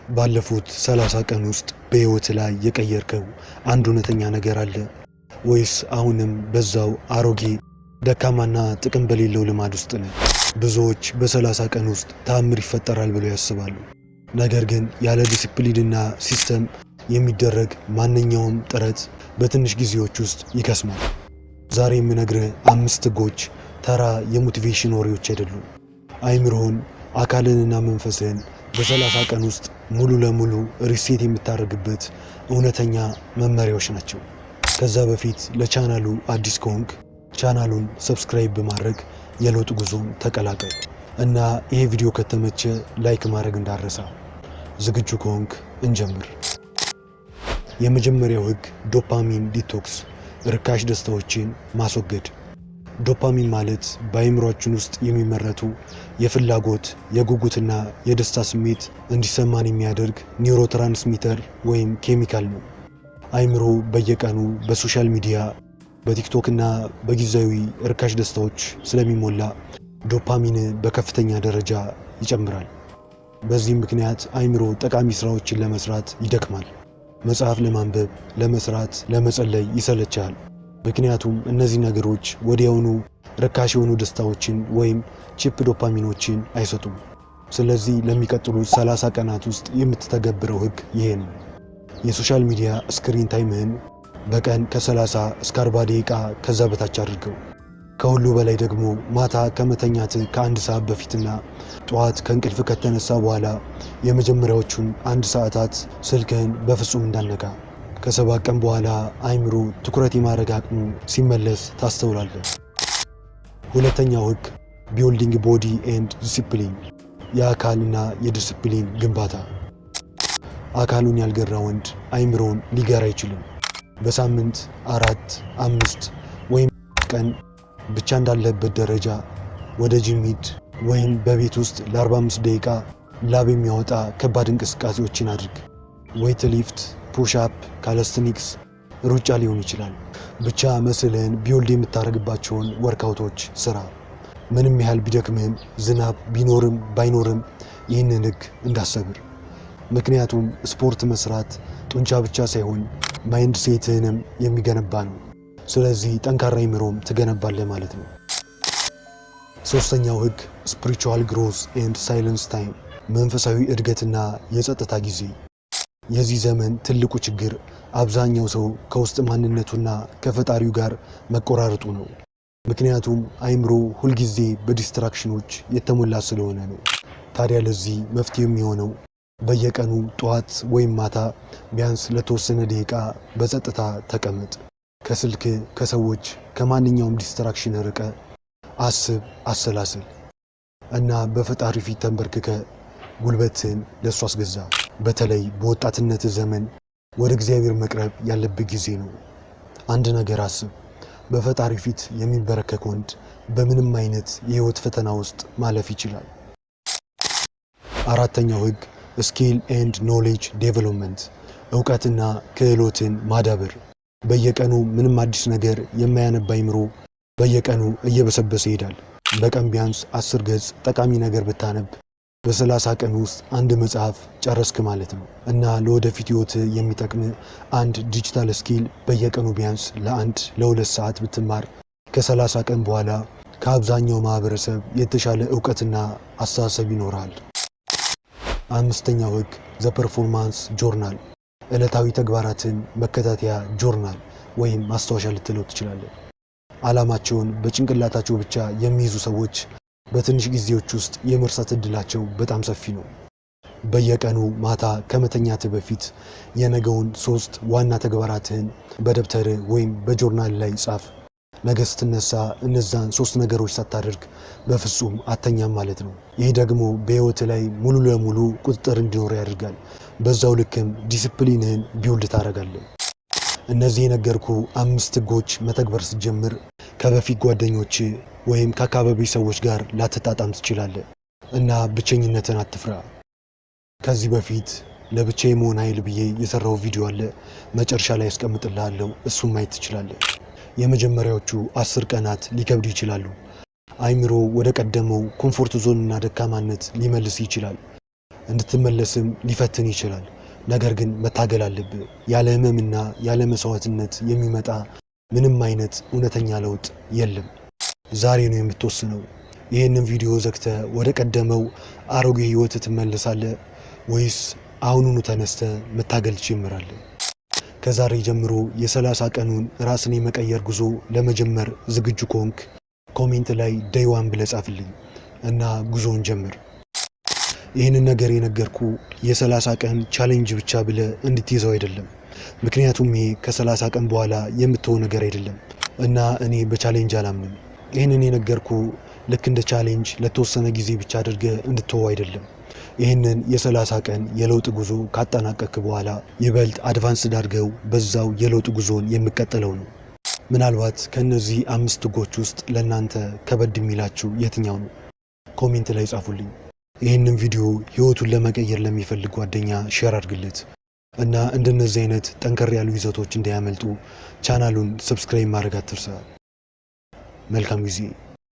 ባለፉት 30 ቀን ውስጥ በህይወት ላይ የቀየርከው አንድ እውነተኛ ነገር አለ ወይስ አሁንም በዛው አሮጌ ደካማና ጥቅም በሌለው ልማድ ውስጥ ነህ? ብዙዎች በ30 ቀን ውስጥ ተአምር ይፈጠራል ብለው ያስባሉ። ነገር ግን ያለ ዲሲፕሊንና ሲስተም የሚደረግ ማንኛውም ጥረት በትንሽ ጊዜዎች ውስጥ ይከስማል። ዛሬ የምነግርህ 5 ህጎች ተራ የሞቲቬሽን ወሬዎች አይደሉም። አይምሮህን፣ አካልንና መንፈስህን በ30 ቀን ውስጥ ሙሉ ለሙሉ ሪሴት የምታደርግበት እውነተኛ መመሪያዎች ናቸው። ከዛ በፊት ለቻናሉ አዲስ ከሆንክ ቻናሉን ሰብስክራይብ በማድረግ የለውጥ ጉዞን ተቀላቀል እና ይሄ ቪዲዮ ከተመቸ ላይክ ማድረግ እንዳረሳ። ዝግጁ ከሆንክ እንጀምር። የመጀመሪያው ህግ ዶፓሚን ዲቶክስ፣ ርካሽ ደስታዎችን ማስወገድ። ዶፓሚን ማለት በአይምሮአችን ውስጥ የሚመረቱ የፍላጎት የጉጉትና የደስታ ስሜት እንዲሰማን የሚያደርግ ኒውሮትራንስሚተር ወይም ኬሚካል ነው። አይምሮ በየቀኑ በሶሻል ሚዲያ በቲክቶክ እና በጊዜያዊ ርካሽ ደስታዎች ስለሚሞላ ዶፓሚን በከፍተኛ ደረጃ ይጨምራል። በዚህም ምክንያት አይምሮ ጠቃሚ ስራዎችን ለመስራት ይደክማል። መጽሐፍ ለማንበብ፣ ለመስራት፣ ለመጸለይ ይሰለቻል። ምክንያቱም እነዚህ ነገሮች ወዲያውኑ ርካሽ የሆኑ ደስታዎችን ወይም ቺፕ ዶፓሚኖችን አይሰጡም። ስለዚህ ለሚቀጥሉት 30 ቀናት ውስጥ የምትተገብረው ህግ ይሄ ነው። የሶሻል ሚዲያ ስክሪን ታይምህን በቀን ከ30 እስከ 40 ደቂቃ ከዛ በታች አድርገው። ከሁሉ በላይ ደግሞ ማታ ከመተኛት ከ1 ሰዓት በፊትና ጠዋት ከእንቅልፍ ከተነሳ በኋላ የመጀመሪያዎቹን 1 ሰዓታት ስልክህን በፍጹም እንዳነካ። ከ7 ቀን በኋላ አይምሮ ትኩረት የማድረግ አቅሙ ሲመለስ ታስተውላለህ። ሁለተኛው ህግ ቢልዲንግ ቦዲ ኤንድ ዲሲፕሊን፣ የአካልና የዲሲፕሊን ግንባታ። አካሉን ያልገራ ወንድ አይምሮውን ሊገራ አይችልም። በሳምንት 4፣ 5 ወይም ቀን ብቻ እንዳለበት ደረጃ ወደ ጂም ሂድ ወይም በቤት ውስጥ ለ45 ደቂቃ ላብ የሚያወጣ ከባድ እንቅስቃሴዎችን አድርግ። ዌይት ሊፍት፣ ፑሽ አፕ፣ ካለስትኒክስ፣ ሩጫ ሊሆን ይችላል። ብቻ መስልህን ቢውልድ የምታደርግባቸውን ወርክአውቶች ስራ። ምንም ያህል ቢደክምህም፣ ዝናብ ቢኖርም ባይኖርም ይህንን ህግ እንዳሰብር። ምክንያቱም ስፖርት መስራት ጡንቻ ብቻ ሳይሆን ማይንድ ሴትህንም የሚገነባ ነው። ስለዚህ ጠንካራ አይምሮም ትገነባለህ ማለት ነው። ሶስተኛው ህግ ስፒሪቹዋል ግሮዝ ኤንድ ሳይለንስ ታይም፣ መንፈሳዊ እድገትና የጸጥታ ጊዜ። የዚህ ዘመን ትልቁ ችግር አብዛኛው ሰው ከውስጥ ማንነቱና ከፈጣሪው ጋር መቆራረጡ ነው። ምክንያቱም አይምሮ ሁልጊዜ በዲስትራክሽኖች የተሞላ ስለሆነ ነው። ታዲያ ለዚህ መፍትሄ የሚሆነው በየቀኑ ጠዋት ወይም ማታ ቢያንስ ለተወሰነ ደቂቃ በጸጥታ ተቀመጥ። ከስልክ፣ ከሰዎች፣ ከማንኛውም ዲስትራክሽን ርቀ አስብ፣ አሰላስል እና በፈጣሪ ፊት ተንበርክከ ጉልበትን ለእሱ አስገዛ። በተለይ በወጣትነት ዘመን ወደ እግዚአብሔር መቅረብ ያለበት ጊዜ ነው። አንድ ነገር አስብ፣ በፈጣሪ ፊት የሚንበረከክ ወንድ በምንም አይነት የህይወት ፈተና ውስጥ ማለፍ ይችላል። አራተኛው ህግ ስኪል ኤንድ ኖሌጅ ዴቨሎፕመንት፣ እውቀትና ክህሎትን ማዳበር። በየቀኑ ምንም አዲስ ነገር የማያነባ አይምሮ በየቀኑ እየበሰበሰ ይሄዳል። በቀን ቢያንስ 10 ገጽ ጠቃሚ ነገር ብታነብ በ30 ቀን ውስጥ አንድ መጽሐፍ ጨረስክ ማለት ነው። እና ለወደፊት ህይወት የሚጠቅም አንድ ዲጂታል ስኪል በየቀኑ ቢያንስ ለ1-2 ሰዓት ብትማር ከ30 ቀን በኋላ ከአብዛኛው ማህበረሰብ የተሻለ እውቀትና አስተሳሰብ ይኖራል። አምስተኛው ህግ ዘ ፐርፎርማንስ ጆርናል፣ ዕለታዊ ተግባራትን መከታተያ ጆርናል ወይም ማስታወሻ ልትለው ትችላለህ። ዓላማቸውን በጭንቅላታቸው ብቻ የሚይዙ ሰዎች በትንሽ ጊዜዎች ውስጥ የመርሳት ዕድላቸው በጣም ሰፊ ነው። በየቀኑ ማታ ከመተኛት በፊት የነገውን 3 ዋና ተግባራትን በደብተር ወይም በጆርናል ላይ ጻፍ። ነገ ስትነሳ እነዛን 3 ነገሮች ሳታደርግ በፍጹም አተኛም ማለት ነው። ይህ ደግሞ በህይወት ላይ ሙሉ ለሙሉ ቁጥጥር እንዲኖር ያደርጋል። በዛው ልክም ዲሲፕሊንህን ቢውልድ ታደርጋለህ። እነዚህ የነገርኩ 5 ህጎች መተግበር ስትጀምር ከበፊት ጓደኞች ወይም ከአካባቢ ሰዎች ጋር ላትጣጣም ትችላለህ እና ብቸኝነትን አትፍራ። ከዚህ በፊት ለብቻዬ መሆን ኃይል ብዬ የሰራው ቪዲዮ አለ፣ መጨረሻ ላይ ያስቀምጥልሃለሁ፣ እሱም ማየት ትችላለህ። የመጀመሪያዎቹ 10 ቀናት ሊከብዱ ይችላሉ። አይምሮ ወደ ቀደመው ኮምፎርት ዞን እና ደካማነት ሊመልስ ይችላል። እንድትመለስም ሊፈትን ይችላል። ነገር ግን መታገል አለብህ። ያለ ህመምና ያለ መስዋዕትነት የሚመጣ ምንም አይነት እውነተኛ ለውጥ የለም። ዛሬ ነው የምትወስነው። ይህንን ቪዲዮ ዘግተህ ወደ ቀደመው አሮጌ ህይወት ትመለሳለህ ወይስ አሁኑኑ ተነስተህ መታገል ትጀምራለህ? ከዛሬ ጀምሮ የ30 ቀኑን ራስን የመቀየር ጉዞ ለመጀመር ዝግጁ ከሆንክ ኮሜንት ላይ ዴይ ዋን ብለህ ጻፍልኝ እና ጉዞውን ጀምር። ይህንን ነገር የነገርኩ የ30 ቀን ቻሌንጅ ብቻ ብለህ እንድትይዘው አይደለም። ምክንያቱም ይሄ ከ30 ቀን በኋላ የምትሆን ነገር አይደለም እና እኔ በቻሌንጅ አላምንም። ይህንን የነገርኩ ልክ እንደ ቻሌንጅ ለተወሰነ ጊዜ ብቻ አድርገህ እንድትተወው አይደለም። ይህንን የ30 ቀን የለውጥ ጉዞ ካጠናቀቅክ በኋላ ይበልጥ አድቫንስድ አድርገው በዛው የለውጥ ጉዞን የሚቀጥለው ነው። ምናልባት ከነዚህ 5 ህጎች ውስጥ ለእናንተ ከበድ የሚላችሁ የትኛው ነው? ኮሜንት ላይ ጻፉልኝ። ይህንን ቪዲዮ ህይወቱን ለመቀየር ለሚፈልግ ጓደኛ ሼር አድርግለት እና እንደነዚህ አይነት ጠንከር ያሉ ይዘቶች እንዳያመልጡ ቻናሉን ሰብስክራይብ ማድረግ አትርሳ። መልካም ጊዜ።